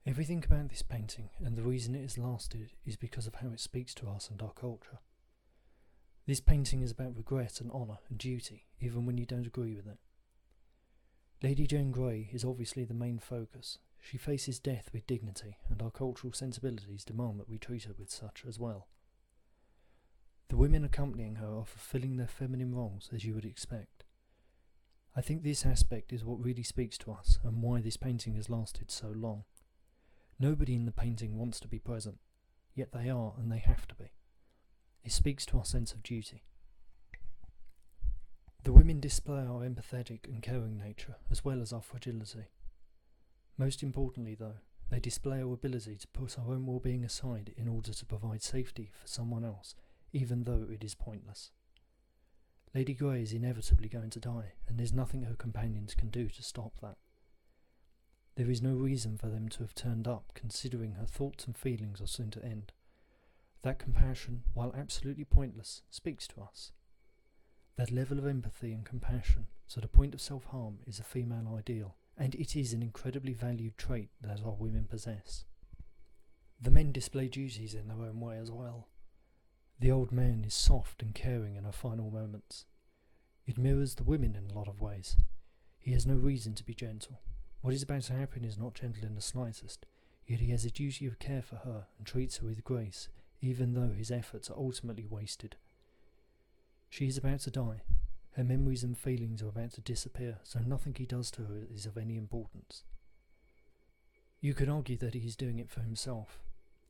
Everything about this painting and the reason it has lasted is because of how it speaks to us and our culture. This painting is about regret and honour and duty, even when you don't agree with it. Lady Jane Grey is obviously the main focus. She faces death with dignity, and our cultural sensibilities demand that we treat her with such as well. The women accompanying her are fulfilling their feminine roles, as you would expect. I think this aspect is what really speaks to us and why this painting has lasted so long. Nobody in the painting wants to be present, yet they are, and they have to be. It speaks to our sense of duty. The women display our empathetic and caring nature, as well as our fragility. Most importantly, though, they display our ability to put our own well-being aside in order to provide safety for someone else, even though it is pointless. Lady Grey is inevitably going to die, and there's nothing her companions can do to stop that. There is no reason for them to have turned up, considering her thoughts and feelings are soon to end. That compassion, while absolutely pointless, speaks to us. That level of empathy and compassion, to the point of self-harm, is a female ideal, and it is an incredibly valued trait that our women possess. The men display duties in their own way as well. The old man is soft and caring in her final moments. It mirrors the women in a lot of ways. He has no reason to be gentle. What is about to happen is not gentle in the slightest, yet he has a duty of care for her and treats her with grace, even though his efforts are ultimately wasted. She is about to die. Her memories and feelings are about to disappear, so nothing he does to her is of any importance. You could argue that he is doing it for himself,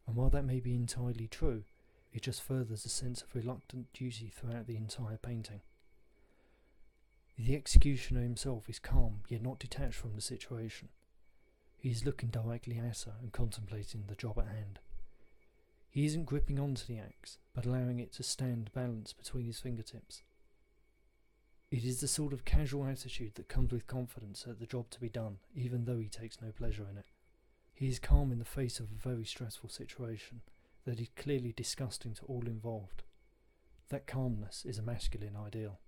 and while that may be entirely true, it just furthers a sense of reluctant duty throughout the entire painting. The executioner himself is calm, yet not detached from the situation. He is looking directly at her and contemplating the job at hand. He isn't gripping onto the axe, but allowing it to stand balanced between his fingertips. It is the sort of casual attitude that comes with confidence at the job to be done, even though he takes no pleasure in it. He is calm in the face of a very stressful situation that is clearly disgusting to all involved. That calmness is a masculine ideal.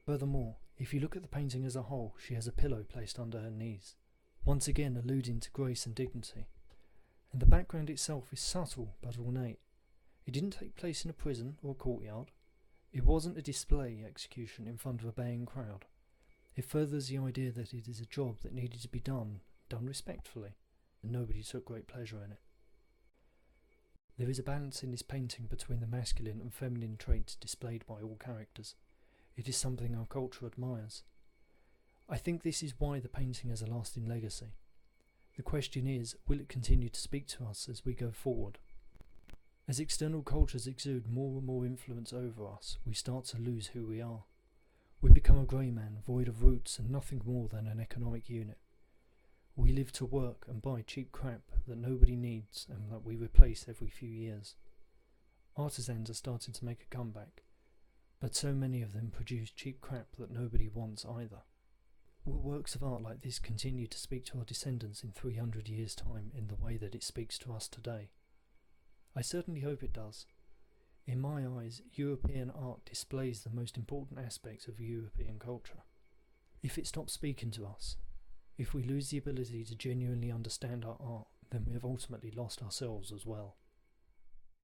Furthermore, if you look at the painting as a whole, she has a pillow placed under her knees, once again alluding to grace and dignity. And the background itself is subtle but ornate. It didn't take place in a prison or a courtyard. It wasn't a display execution in front of a baying crowd. It furthers the idea that it is a job that needed to be done respectfully, and nobody took great pleasure in it. There is a balance in this painting between the masculine and feminine traits displayed by all characters. It is something our culture admires. I think this is why the painting has a lasting legacy. The question is, will it continue to speak to us as we go forward? As external cultures exude more and more influence over us, we start to lose who we are. We become a grey man, void of roots and nothing more than an economic unit. We live to work and buy cheap crap that nobody needs and that we replace every few years. Artisans are starting to make a comeback, but so many of them produce cheap crap that nobody wants either. Will works of art like this continue to speak to our descendants in 300 years' time in the way that it speaks to us today? I certainly hope it does. In my eyes, European art displays the most important aspects of European culture. If it stops speaking to us, if we lose the ability to genuinely understand our art, then we have ultimately lost ourselves as well.